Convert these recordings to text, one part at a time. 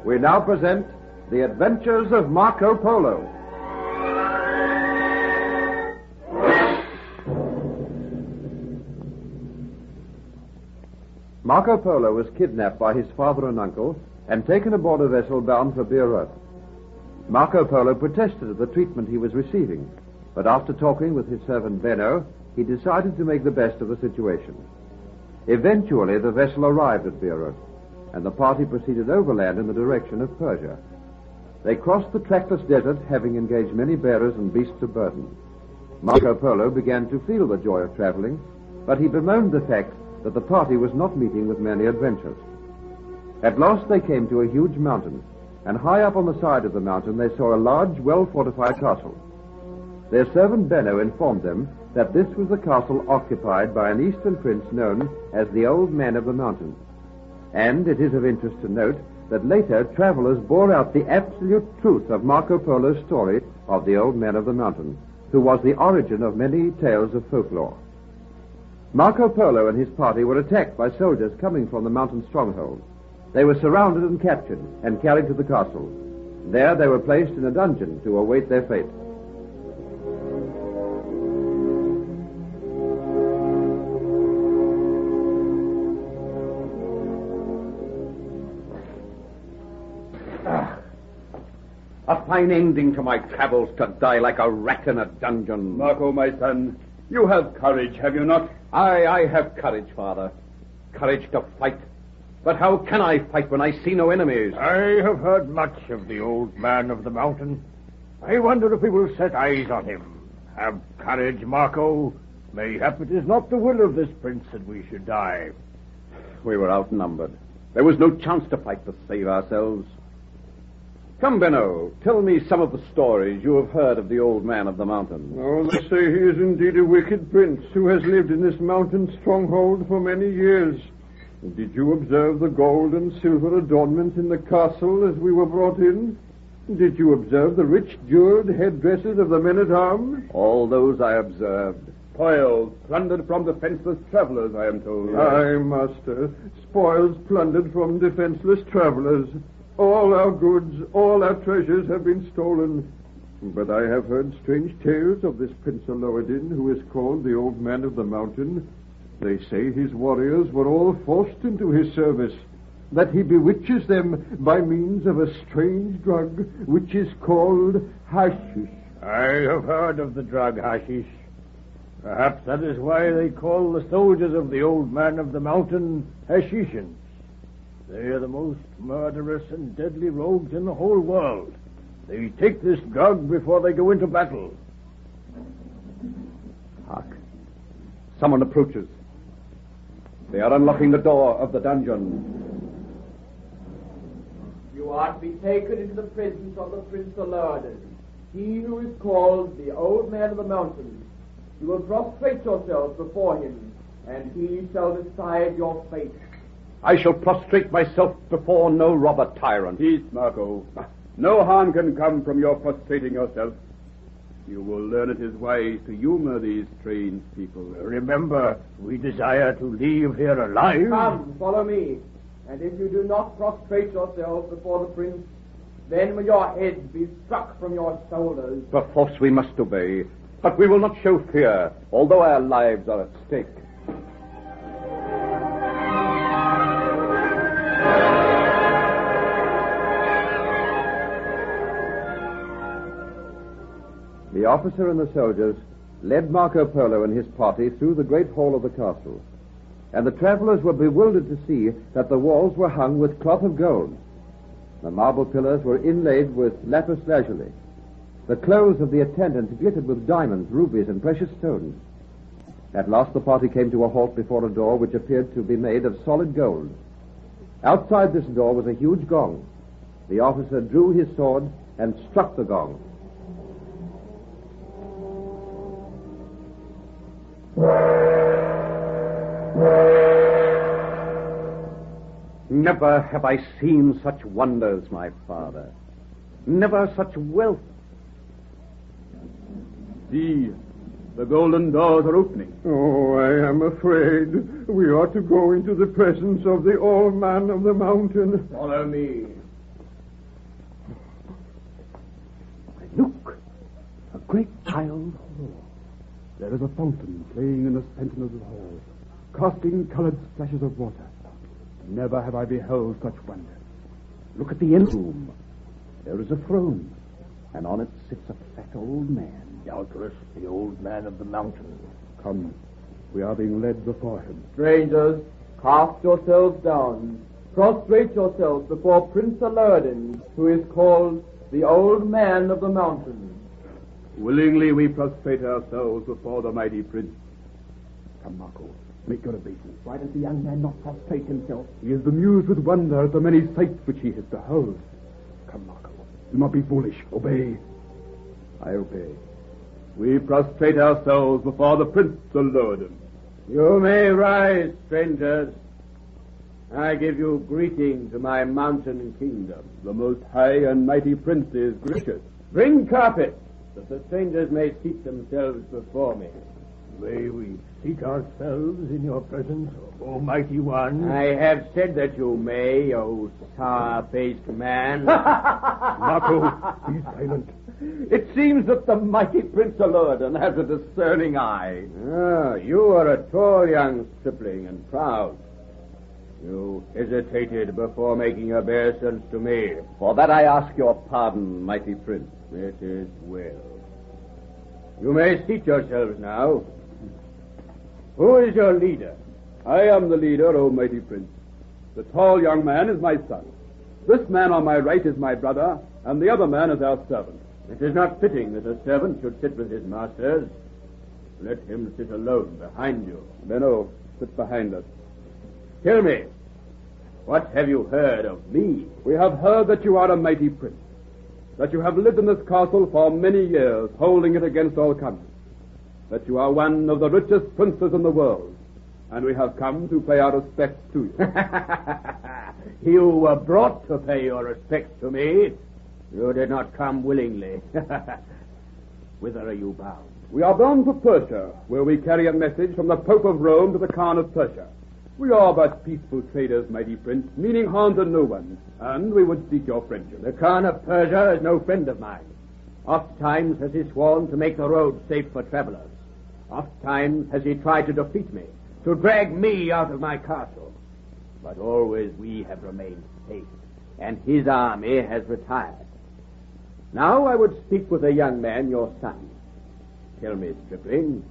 we now present The Adventures of Marco Polo. Marco Polo was kidnapped by his father and uncle and taken aboard a vessel bound for Beirut. Marco Polo protested at the treatment he was receiving, but after talking with his servant Benno, he decided to make the best of the situation. Eventually, the vessel arrived at Beirut, and the party proceeded overland in the direction of Persia. They crossed the trackless desert, having engaged many bearers and beasts of burden. Marco Polo began to feel the joy of traveling, but he bemoaned the fact that the party was not meeting with many adventures. At last they came to a huge mountain, and high up on the side of the mountain they saw a large, well-fortified castle. Their servant Benno informed them that this was the castle occupied by an eastern prince known as the Old Man of the Mountain. And it is of interest to note that later travelers bore out the absolute truth of Marco Polo's story of the Old Man of the Mountain, who was the origin of many tales of folklore. Marco Polo and his party were attacked by soldiers coming from the mountain stronghold. They were surrounded and captured and carried to the castle. There they were placed in a dungeon to await their fate. A fine ending to my travels to die like a rat in a dungeon. Marco, my son, you have courage, have you not? I have courage, Father. Courage to fight. But how can I fight when I see no enemies? I have heard much of the Old Man of the Mountain. I wonder if we will set eyes on him. Have courage, Marco. Mayhap it is not the will of this prince that we should die. We were outnumbered. There was no chance to fight to save ourselves. Come, Benno, tell me some of the stories you have heard of the Old Man of the Mountain. Oh, they say he is indeed a wicked prince who has lived in this mountain stronghold for many years. Did you observe the gold and silver adornments in the castle as we were brought in? Did you observe the rich jeweled headdresses of the men-at-arms? All those I observed. Spoils plundered from defenseless travelers, I am told. Aye, master. Spoils plundered from defenseless travelers. All our goods, all our treasures have been stolen. But I have heard strange tales of this Prince Aloadin, who is called the Old Man of the Mountain. They say his warriors were all forced into his service, that he bewitches them by means of a strange drug which is called hashish. I have heard of the drug hashish. Perhaps that is why they call the soldiers of the Old Man of the Mountain Hashishans. They are the most murderous and deadly rogues in the whole world. They take this drug before they go into battle. Hark. Someone approaches. They are unlocking the door of the dungeon. You are to be taken into the presence of the Prince Aloadin, he who is called the Old Man of the Mountain. You will prostrate yourselves before him, and he shall decide your fate. I shall prostrate myself before no robber tyrant. Peace, Marco. No harm can come from your prostrating yourself. You will learn it is wise to humor these strange people. Remember, we desire to leave here alive. Come, follow me. And if you do not prostrate yourselves before the prince, then will your heads be struck from your shoulders. Perforce we must obey, but we will not show fear, although our lives are at stake. The officer and the soldiers led Marco Polo and his party through the great hall of the castle, and the travelers were bewildered to see that the walls were hung with cloth of gold. The marble pillars were inlaid with lapis lazuli. The clothes of the attendants glittered with diamonds, rubies, and precious stones. At last the party came to a halt before a door which appeared to be made of solid gold. Outside this door was a huge gong. The officer drew his sword and struck the gong. Never have I seen such wonders, my father. Never such wealth. See, the golden doors are opening. Oh, I am afraid we ought to go into the presence of the Old Man of the Mountain. Follow me. great tiled hall. There is a fountain playing in the center of the hall, casting colored splashes of water. Never have I beheld such wonder. Look at the end room. There is a throne, and on it sits a fat old man. Doubtless the old man of the mountain. Come, we are being led before him. Strangers, cast yourselves down. Prostrate yourselves before Prince Aladdin, who is called the Old Man of the Mountain. Willingly we prostrate ourselves before the mighty prince. Come, Marco, make your obeisance. Why does the young man not prostrate himself? He is bemused with wonder at the many sights which he has beheld. Come, Marco, do not be foolish. Obey. I obey. We prostrate ourselves before the Prince Aladdin. You may rise, strangers. I give you greeting to my mountain kingdom. The most high and mighty prince is gracious. Bring carpet, that the strangers may seat themselves before me. May we seat ourselves in your presence, O mighty one? I have said that you may, O sour-faced man. Marco, be silent. It seems that the mighty Prince Aladdin has a discerning eye. Ah, you are a tall young stripling and proud. You hesitated before making obeisance to me. For that I ask your pardon, mighty prince. It is well. You may seat yourselves now. Who is your leader? I am the leader, O mighty prince. The tall young man is my son. This man on my right is my brother, and the other man is our servant. It is not fitting that a servant should sit with his masters. Let him sit alone behind you. Benno, sit behind us. Tell me, what have you heard of me? We have heard that you are a mighty prince, that you have lived in this castle for many years, holding it against all comers, that you are one of the richest princes in the world, and we have come to pay our respects to you. You were brought to pay your respects to me. You did not come willingly. Whither are you bound? We are bound for Persia, where we carry a message from the Pope of Rome to the Khan of Persia. We are but peaceful traders, mighty prince, meaning harm to no one, and we would seek your friendship. The Khan of Persia is no friend of mine. Oft times has he sworn to make the road safe for travelers. Oft times has he tried to defeat me, to drag me out of my castle. But always we have remained safe, and his army has retired. Now I would speak with a young man, your son. Tell me, stripling,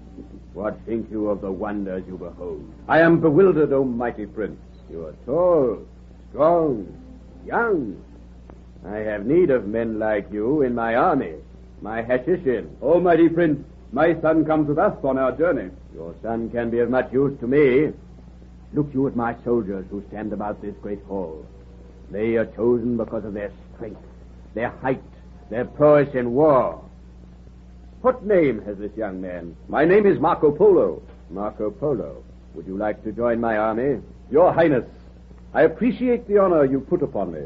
what think you of the wonders you behold? I am bewildered, O mighty prince. You are tall, strong, young. I have need of men like you in my army, my Hashishin. O mighty prince, my son comes with us on our journey. Your son can be of much use to me. Look you at my soldiers who stand about this great hall. They are chosen because of their strength, their height, their prowess in war. What name has this young man? My name is Marco Polo. Marco Polo. Would you like to join my army? Your Highness, I appreciate the honor you put upon me,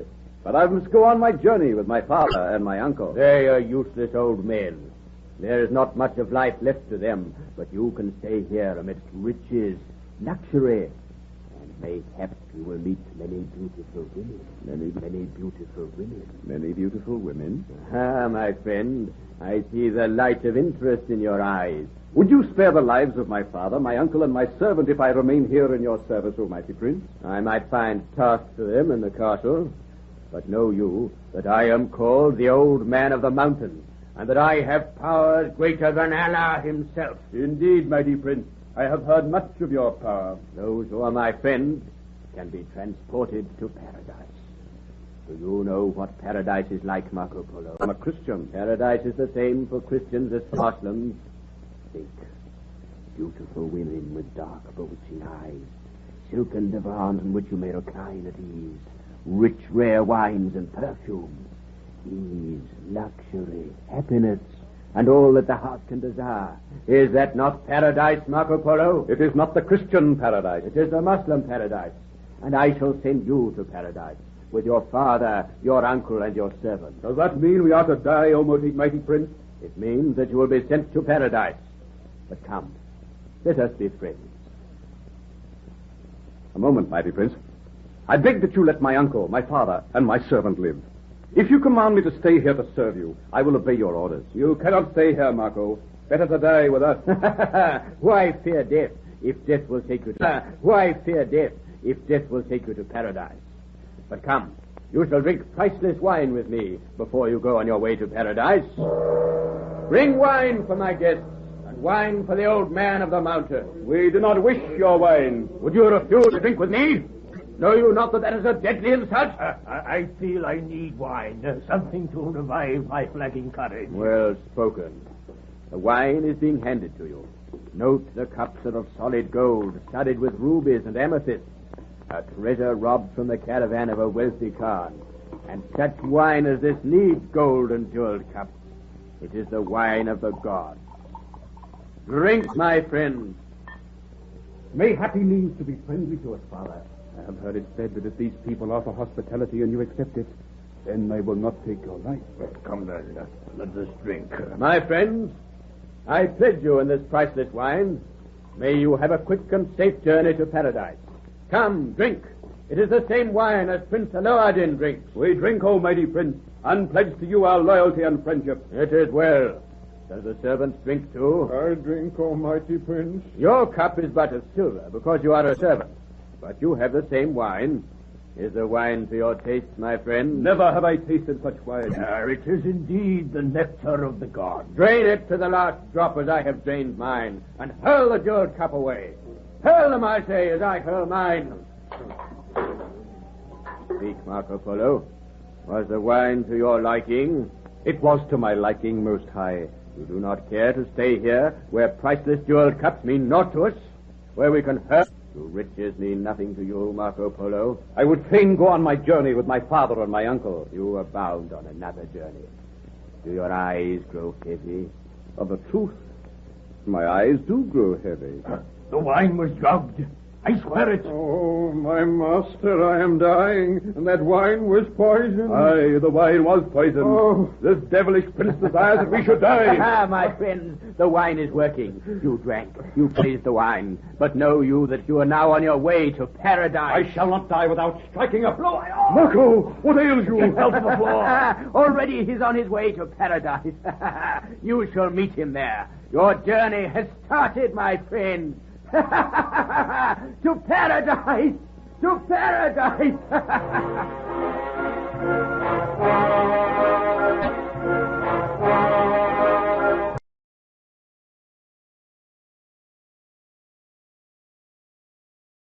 but I must go on my journey with my father and my uncle. They are useless old men. There is not much of life left to them, but you can stay here amidst riches, luxury, and mayhap you will meet many beautiful women. Many beautiful women. Many beautiful women? Ah, my friend, I see the light of interest in your eyes. Would you spare the lives of my father, my uncle, and my servant if I remain here in your service, O mighty prince? I might find tasks for them in the castle, but know you that I am called the Old Man of the Mountain, and that I have powers greater than Allah himself. Indeed, mighty prince, I have heard much of your power. Those who are my friends can be transported to paradise. Do you know what paradise is like, Marco Polo? I'm a Christian. Paradise is the same for Christians as for Muslims. Think. Beautiful women with dark, bewitching eyes, silken divans in which you may recline at ease, rich, rare wines and perfumes, ease, luxury, happiness, and all that the heart can desire. Is that not paradise, Marco Polo? It is not the Christian paradise. It is the Muslim paradise, and I shall send you to paradise with your father, your uncle, and your servant. Does that mean we are to die, O mighty prince? It means that you will be sent to paradise. But come, let us be friends. A moment, mighty prince. I beg that you let my uncle, my father, and my servant live. If you command me to stay here to serve you, I will obey your orders. You cannot stay here, Marco. Better to die with us. Why fear death if death will take you to... Why fear death if death will take you to paradise? But come, you shall drink priceless wine with me before you go on your way to paradise. Bring wine for my guests, and wine for the old man of the mountain. We do not wish your wine. Would you refuse to drink with me? Know you not that is a deadly insult? I feel I need wine, something to revive my flagging courage. Well spoken. The wine is being handed to you. Note the cups are of solid gold, studded with rubies and amethysts, a treasure robbed from the caravan of a wealthy Khan. And such wine as this needs gold and jeweled cups. It is the wine of the gods. Drink, my friends. Mayhap he means to be friendly to us, Father. I have heard it said that if these people offer hospitality and you accept it, then they will not take your life. Come then, let us drink. My friends, I pledge you in this priceless wine. May you have a quick and safe journey to paradise. Come, drink. It is the same wine as Prince Aloadin drinks. We drink, O mighty prince, and pledge to you our loyalty and friendship. It is well. Does the servants drink too? I drink, O mighty prince. Your cup is but of silver because you are a servant. But you have the same wine. Is the wine to your taste, my friend? Never have I tasted such wine. It is indeed the nectar of the gods. Drain it to the last drop as I have drained mine, and hurl the jeweled cup away. Hurl them, I say, as I hurl mine. Speak, Marco Polo. Was the wine to your liking? It was to my liking, Most High. You do not care to stay here, where priceless jeweled cups mean naught to us, where we can hurt. Do riches mean nothing to you, Marco Polo? I would fain go on my journey with my father and my uncle. You are bound on another journey. Do your eyes grow heavy? Of the truth, my eyes do grow heavy. The wine was drugged. I swear it. Oh, my master, I am dying, and that wine was poison. Aye, the wine was poisoned. Oh. This devilish prince desires that we should die. Ah, my friends, the wine is working. You drank, you praised the wine, but know you that you are now on your way to paradise. I shall not die without striking a blow. Marco, what ails you? He fell to the floor. Already he's on his way to paradise. You shall meet him there. Your journey has started, my friend. To paradise! To paradise!